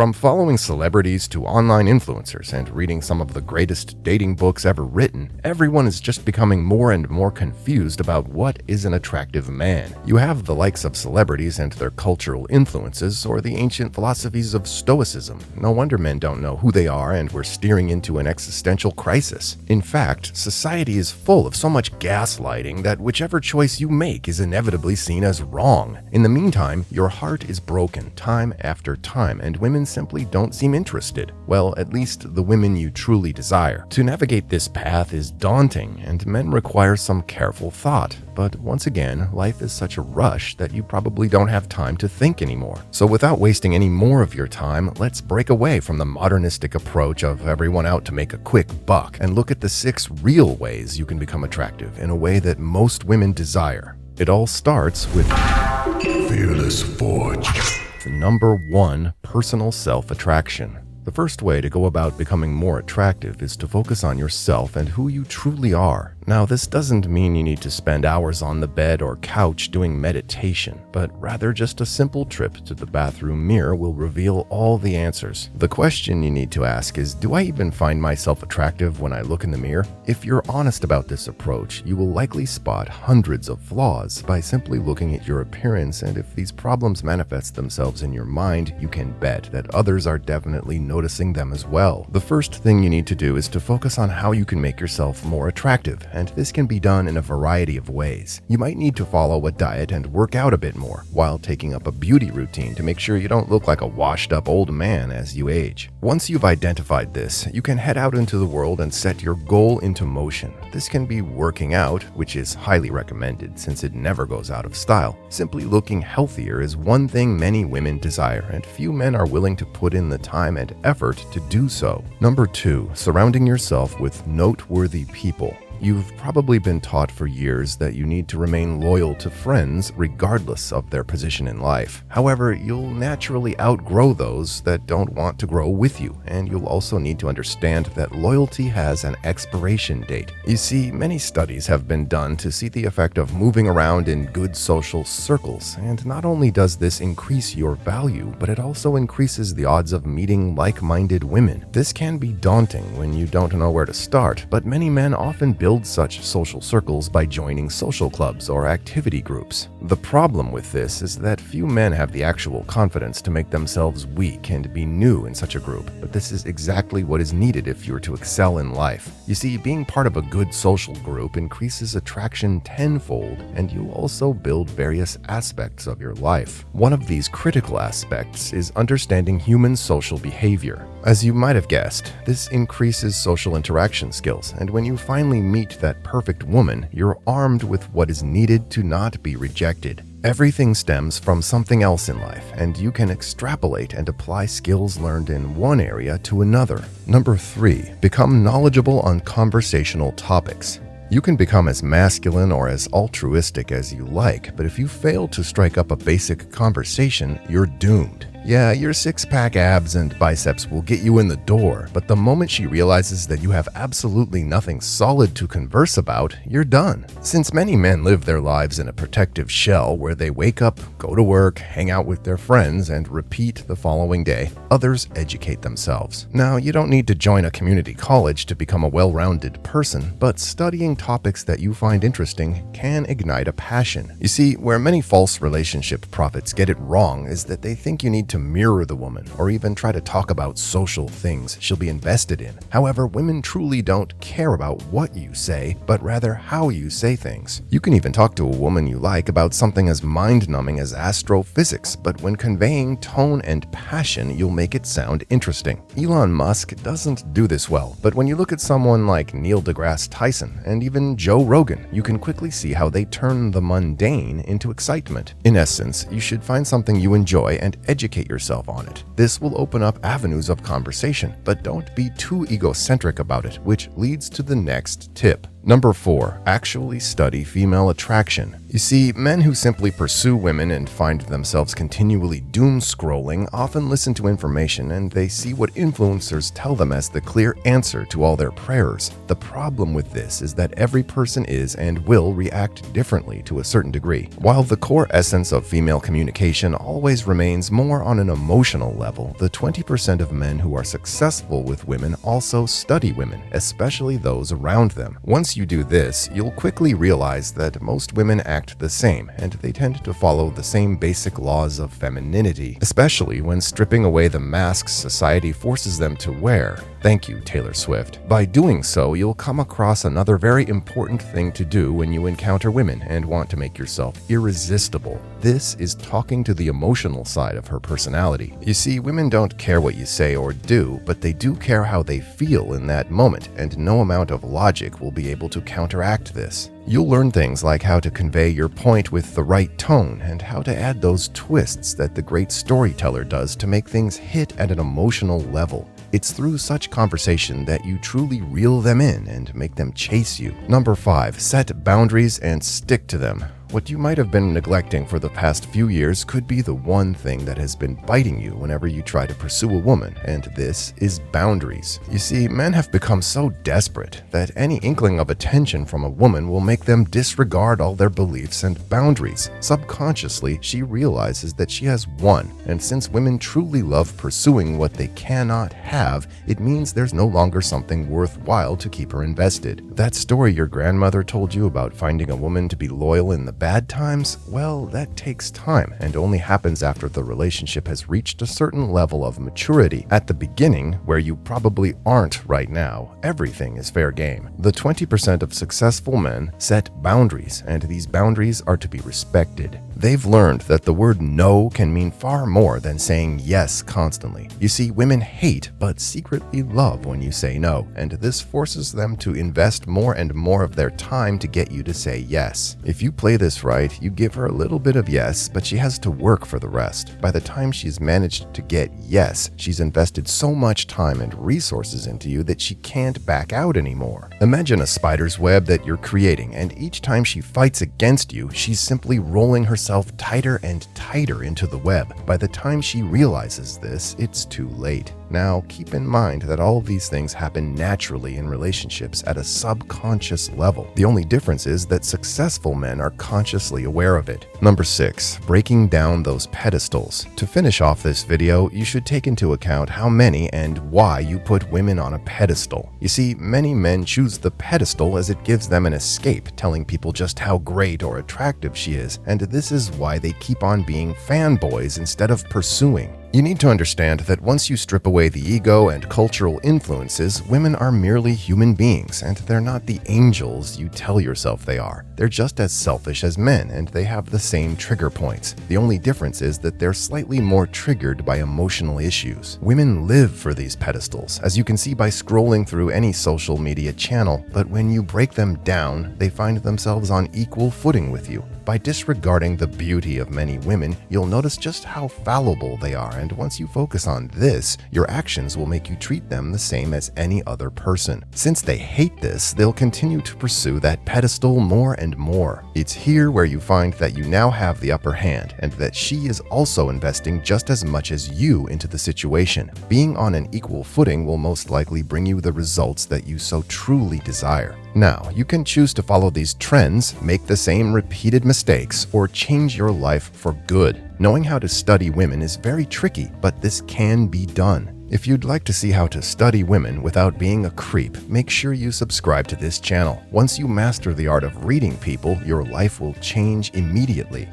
From following celebrities to online influencers and reading some of the greatest dating books ever written, everyone is just becoming more and more confused about what is an attractive man. You have the likes of celebrities and their cultural influences, or the ancient philosophies of Stoicism. No wonder men don't know who they are and we're steering into an existential crisis. In fact, society is full of so much gaslighting that whichever choice you make is inevitably seen as wrong. In the meantime, your heart is broken time after time, and women simply don't seem interested. Well, at least the women you truly desire. To navigate this path is daunting, and men require some careful thought. But once again, life is such a rush that you probably don't have time to think anymore. So without wasting any more of your time, let's break away from the modernistic approach of everyone out to make a quick buck and look at the 6 real ways you can become attractive in a way that most women desire. It all starts with Fearless Forge. Number 1, personal self-attraction. The first way to go about becoming more attractive is to focus on yourself and who you truly are. Now, this doesn't mean you need to spend hours on the bed or couch doing meditation, but rather just a simple trip to the bathroom mirror will reveal all the answers. The question you need to ask is, do I even find myself attractive when I look in the mirror? If you're honest about this approach, you will likely spot hundreds of flaws by simply looking at your appearance, and if these problems manifest themselves in your mind, you can bet that others are definitely noticing them as well. The first thing you need to do is to focus on how you can make yourself more attractive, and this can be done in a variety of ways. You might need to follow a diet and work out a bit more, while taking up a beauty routine to make sure you don't look like a washed-up old man as you age. Once you've identified this, you can head out into the world and set your goal into motion. This can be working out, which is highly recommended since it never goes out of style. Simply looking healthier is one thing many women desire, and few men are willing to put in the time and effort to do so. Number 2, surrounding yourself with noteworthy people. You've probably been taught for years that you need to remain loyal to friends regardless of their position in life. However, you'll naturally outgrow those that don't want to grow with you, and you'll also need to understand that loyalty has an expiration date. You see, many studies have been done to see the effect of moving around in good social circles, and not only does this increase your value, but it also increases the odds of meeting like-minded women. This can be daunting when you don't know where to start, but many men often build such social circles by joining social clubs or activity groups. The problem with this is that few men have the actual confidence to make themselves weak and be new in such a group, but this is exactly what is needed if you're to excel in life. You see, being part of a good social group increases attraction tenfold, and you also build various aspects of your life. One of these critical aspects is understanding human social behavior. As you might have guessed, this increases social interaction skills, and when you finally meet that perfect woman, you're armed with what is needed to not be rejected. Everything stems from something else in life, and you can extrapolate and apply skills learned in one area to another. Number 3, become knowledgeable on conversational topics. You can become as masculine or as altruistic as you like, but if you fail to strike up a basic conversation, you're doomed. Yeah, your 6-pack abs and biceps will get you in the door, but the moment she realizes that you have absolutely nothing solid to converse about, you're done. Since many men live their lives in a protective shell where they wake up, go to work, hang out with their friends, and repeat the following day, others educate themselves. Now, you don't need to join a community college to become a well-rounded person, but studying topics that you find interesting can ignite a passion. You see, where many false relationship prophets get it wrong is that they think you need to mirror the woman or even try to talk about social things she'll be invested in. However, women truly don't care about what you say, but rather how you say things. You can even talk to a woman you like about something as mind-numbing as astrophysics, but when conveying tone and passion, you'll make it sound interesting. Elon Musk doesn't do this well, but when you look at someone like Neil deGrasse Tyson and even Joe Rogan, you can quickly see how they turn the mundane into excitement. In essence, you should find something you enjoy and educate yourself on it. This will open up avenues of conversation, but don't be too egocentric about it, which leads to the next tip. Number 4, actually study female attraction. You see, men who simply pursue women and find themselves continually doom scrolling often listen to information and they see what influencers tell them as the clear answer to all their prayers. The problem with this is that every person is and will react differently to a certain degree. While the core essence of female communication always remains more on an emotional level, the 20% of men who are successful with women also study women, especially those around them. Once you do this, you'll quickly realize that most women act the same, and they tend to follow the same basic laws of femininity, especially when stripping away the masks society forces them to wear. Thank you, Taylor Swift. By doing so, you'll come across another very important thing to do when you encounter women and want to make yourself irresistible. This is talking to the emotional side of her personality. You see, women don't care what you say or do, but they do care how they feel in that moment, and no amount of logic will be able to counteract this. You'll learn things like how to convey your point with the right tone and how to add those twists that the great storyteller does to make things hit at an emotional level. It's through such conversation that you truly reel them in and make them chase you. Number 5, set boundaries and stick to them. What you might have been neglecting for the past few years could be the one thing that has been biting you whenever you try to pursue a woman, and this is boundaries. You see, men have become so desperate that any inkling of attention from a woman will make them disregard all their beliefs and boundaries. Subconsciously, she realizes that she has won, and since women truly love pursuing what they cannot have, it means there's no longer something worthwhile to keep her invested. That story your grandmother told you about finding a woman to be loyal in the bad times, well, that takes time and only happens after the relationship has reached a certain level of maturity. At the beginning, where you probably aren't right now, everything is fair game. The 20% of successful men set boundaries, and these boundaries are to be respected. They've learned that the word no can mean far more than saying yes constantly. You see, women hate but secretly love when you say no, and this forces them to invest more and more of their time to get you to say yes. If you play this right, you give her a little bit of yes, but she has to work for the rest. By the time she's managed to get yes, she's invested so much time and resources into you that she can't back out anymore. Imagine a spider's web that you're creating, and each time she fights against you, she's simply rolling herself tighter and tighter into the web. By the time she realizes this, it's too late. Now, keep in mind that all of these things happen naturally in relationships at a subconscious level. The only difference is that successful men are consciously aware of it. Number 6, breaking down those pedestals. To finish off this video, you should take into account how many and why you put women on a pedestal. You see, many men choose the pedestal as it gives them an escape, telling people just how great or attractive she is, and this is why they keep on being fanboys instead of pursuing. You need to understand that once you strip away the ego and cultural influences, women are merely human beings, and they're not the angels you tell yourself they are. They're just as selfish as men, and they have the same trigger points. The only difference is that they're slightly more triggered by emotional issues. Women live for these pedestals, as you can see by scrolling through any social media channel, but when you break them down, they find themselves on equal footing with you. By disregarding the beauty of many women, you'll notice just how fallible they are, and once you focus on this, your actions will make you treat them the same as any other person. Since they hate this, they'll continue to pursue that pedestal more and more. It's here where you find that you now have the upper hand, and that she is also investing just as much as you into the situation. Being on an equal footing will most likely bring you the results that you so truly desire. Now, you can choose to follow these trends, make the same repeated mistakes, or change your life for good. Knowing how to study women is very tricky, but this can be done. If you'd like to see how to study women without being a creep, make sure you subscribe to this channel. Once you master the art of reading people, your life will change immediately.